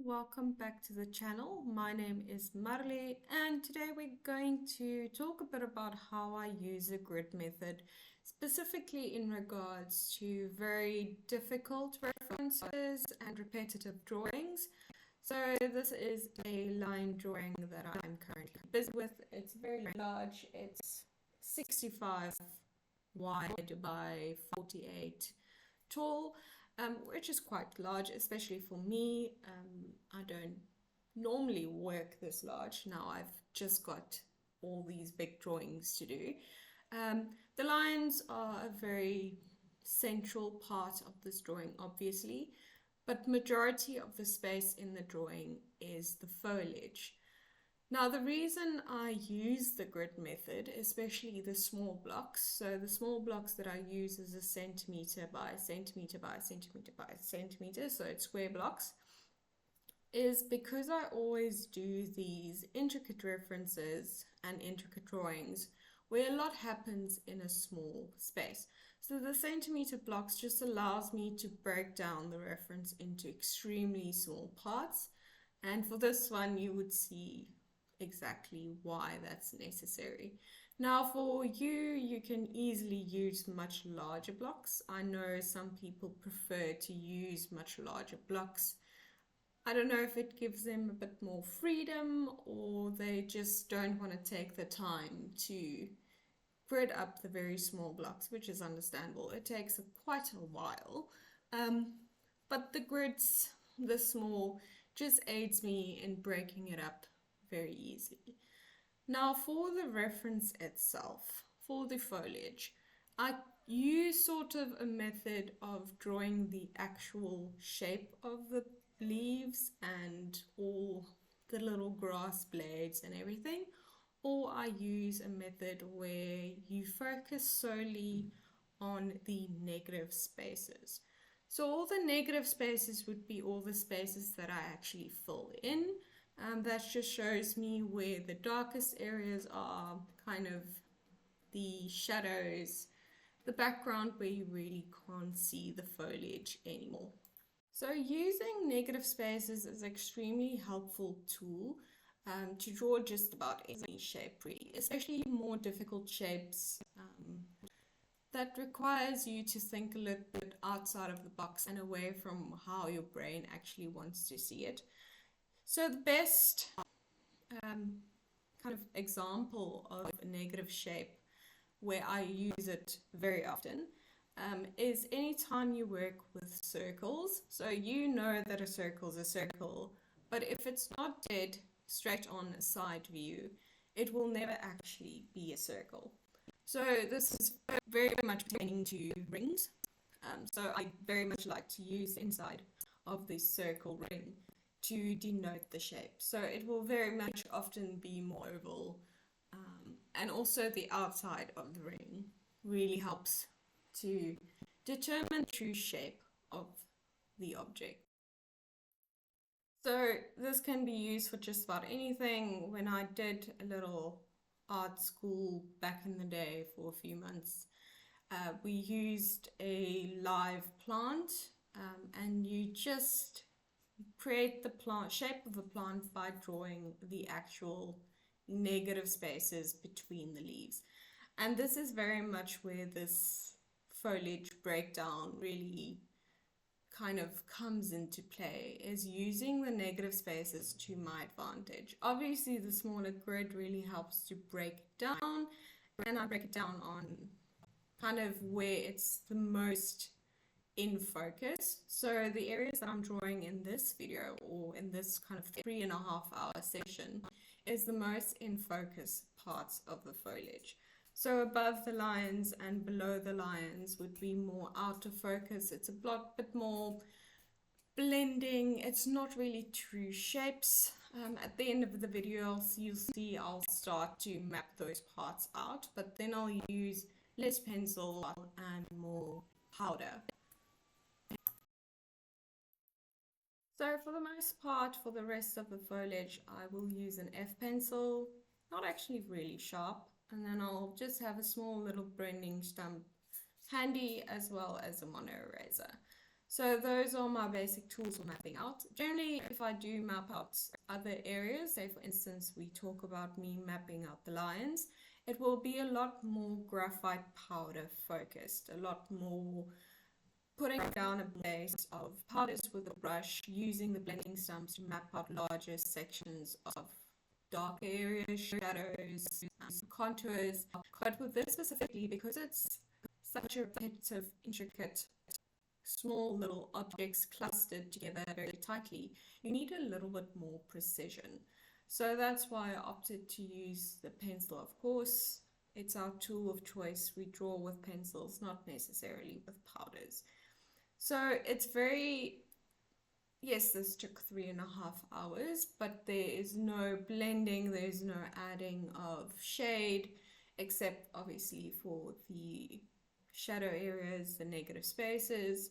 welcome back to the channel. My name is Marley and today we're going to talk a bit about how I use the grid method, specifically in regards to very difficult references and repetitive drawings. So this is a line drawing that I'm currently busy with. It's very large, it's 65 wide by 48 tall. Which is quite large, especially for me. I don't normally work this large. Now I've just got all these big drawings to do. The lines are a very central part of this drawing, obviously, but majority of the space in the drawing is the foliage. Now, the reason I use the grid method, especially the small blocks, so the small blocks that I use is a centimeter by centimeter by centimeter by centimeter, so it's square blocks, is because I always do these intricate references and intricate drawings where a lot happens in a small space. So the centimeter blocks just allows me to break down the reference into extremely small parts, and for this one you would see exactly why that's necessary. Now for you can easily use much larger blocks. I know some people prefer to use much larger blocks. I don't know if it gives them a bit more freedom or they just don't want to take the time to grid up the very small blocks, which is understandable. It takes quite a while, but the grids, the small, just aids me in breaking it up very easily. Now for the reference itself, for the foliage, I use sort of a method of drawing the actual shape of the leaves and all the little grass blades and everything, or I use a method where you focus solely on the negative spaces. So all the negative spaces would be all the spaces that I actually fill in. That just shows me where the darkest areas are, kind of the shadows, the background where you really can't see the foliage anymore. So using negative spaces is an extremely helpful tool to draw just about any shape really, especially more difficult shapes that requires you to think a little bit outside of the box and away from how your brain actually wants to see it. So the best kind of example of a negative shape where I use it very often is anytime you work with circles. So you know that a circle is a circle, but if it's not dead straight on a side view, it will never actually be a circle. So this is very much pertaining to rings. So I very much like to use the inside of the circle ring to denote the shape. So it will very much often be more oval, and also the outside of the ring really helps to determine the true shape of the object. So this can be used for just about anything. When I did a little art school back in the day for a few months, we used a live plant, and you just create the plant shape of the plant by drawing the actual negative spaces between the leaves. And this is very much where this foliage breakdown really kind of comes into play, is using the negative spaces to my advantage. Obviously the smaller grid really helps to break it down, and I break it down on kind of where it's the most in focus. So the areas that I'm drawing in this video, or in this kind of 3.5-hour session, is the most in focus parts of the foliage. So above the lines and below the lines would be more out of focus. It's a bit more blending. It's not really true shapes. At the end of the video you'll see I'll start to map those parts out, but then I'll use less pencil and more powder. So for the most part, for the rest of the foliage, I will use an F pencil, not actually really sharp, and then I'll just have a small little branding stump handy, as well as a mono eraser. So those are my basic tools for mapping out. Generally, if I do map out other areas, say for instance, we talk about me mapping out the lines, it will be a lot more graphite powder focused, a lot more putting down a base of powders with a brush, using the blending stumps to map out larger sections of dark areas, shadows, contours. But with this specifically, because it's such a repetitive, intricate, small little objects clustered together very tightly, you need a little bit more precision. So that's why I opted to use the pencil, of course. It's our tool of choice. We draw with pencils, not necessarily with powders. So it's very, yes, this took 3.5 hours, but there is no blending, there's no adding of shade, except obviously for the shadow areas, the negative spaces.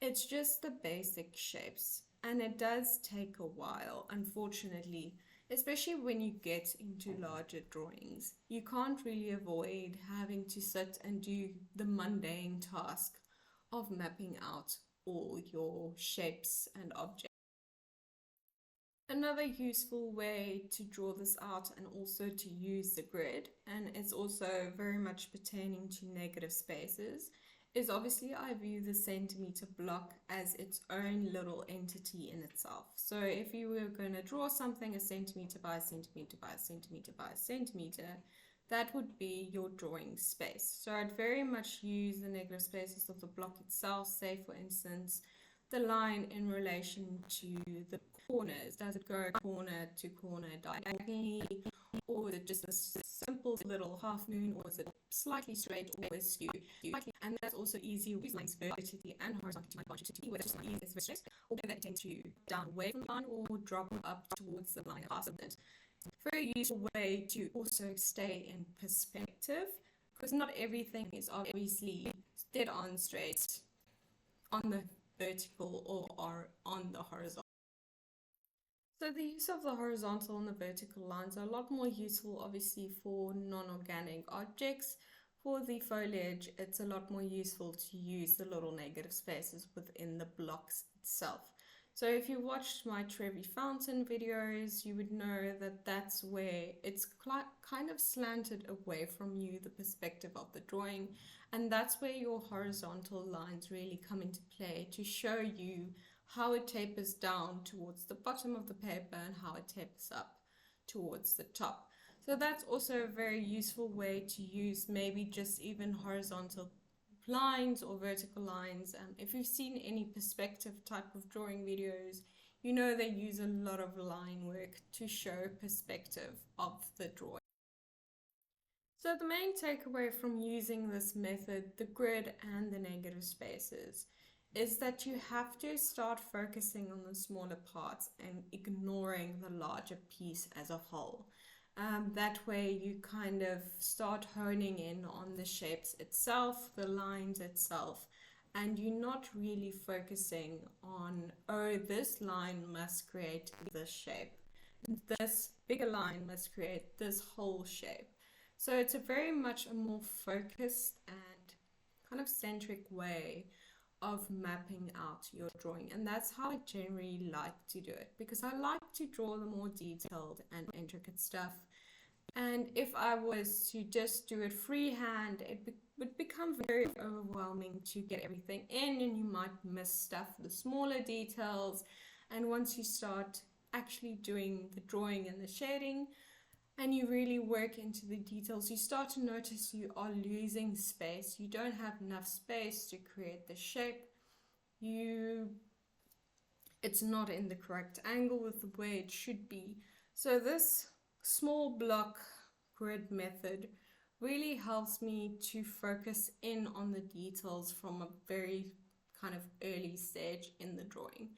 It's just the basic shapes, and it does take a while, unfortunately, especially when you get into larger drawings. You can't really avoid having to sit and do the mundane task of mapping out all your shapes and objects. Another useful way to draw this out and also to use the grid, and it's also very much pertaining to negative spaces, is obviously I view the centimeter block as its own little entity in itself. So if you were going to draw something a centimeter by a centimeter by a centimeter by a centimeter, that would be your drawing space. So I'd very much use the negative spaces of the block itself, say for instance, the line in relation to the corners. Does it go corner to corner diagonally, or is it just a simple little half moon, or is it slightly straight or askew? And that's also easy with lines vertically and horizontally, whether it's easy as straight, or whether it tends to down away from the line or drop up towards the line past it. Very useful way to also stay in perspective, because not everything is obviously dead on straight on the vertical or on the horizontal. So the use of the horizontal and the vertical lines are a lot more useful obviously for non-organic objects. For the foliage, it's a lot more useful to use the little negative spaces within the blocks itself. So if you watched my Trevi Fountain videos, you would know that that's where it's kind of slanted away from you, the perspective of the drawing, and that's where your horizontal lines really come into play to show you how it tapers down towards the bottom of the paper and how it tapers up towards the top. So that's also a very useful way to use maybe just even horizontal lines or vertical lines. If you've seen any perspective type of drawing videos, you know they use a lot of line work to show perspective of the drawing. So the main takeaway from using this method, the grid and the negative spaces, is that you have to start focusing on the smaller parts and ignoring the larger piece as a whole. That way you kind of start honing in on the shapes itself, the lines itself, and you're not really focusing on, oh, this line must create this shape, this bigger line must create this whole shape. So it's a very much a more focused and kind of centric way of mapping out your drawing, and that's how I generally like to do it, because I like to draw the more detailed and intricate stuff. And if I was to just do it freehand, it would become very overwhelming to get everything in, and you might miss stuff, the smaller details. And once you start actually doing the drawing and the shading, and you really work into the details, you start to notice you are losing space. You don't have enough space to create the shape. It's not in the correct angle with the way it should be. So this small block grid method really helps me to focus in on the details from a very kind of early stage in the drawing.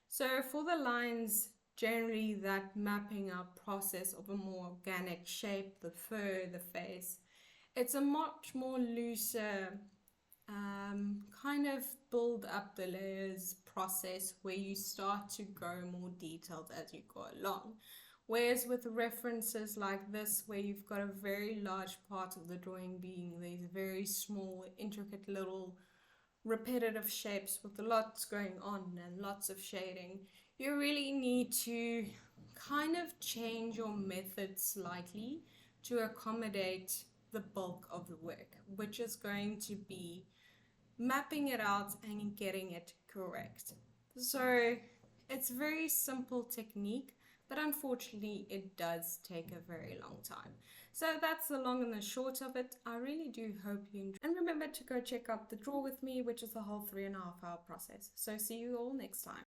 So for the lines, generally that mapping out process of a more organic shape, the fur, the face, it's a much more looser kind of build up the layers process where you start to go more detailed as you go along. Whereas with references like this, where you've got a very large part of the drawing being these very small, intricate little repetitive shapes with lots going on and lots of shading, you really need to kind of change your method slightly to accommodate the bulk of the work, which is going to be mapping it out and getting it correct. So it's a very simple technique, but unfortunately it does take a very long time. So that's the long and the short of it. I really do hope you enjoy. And remember to go check out the draw with me, which is the whole 3.5 hour process. So see you all next time.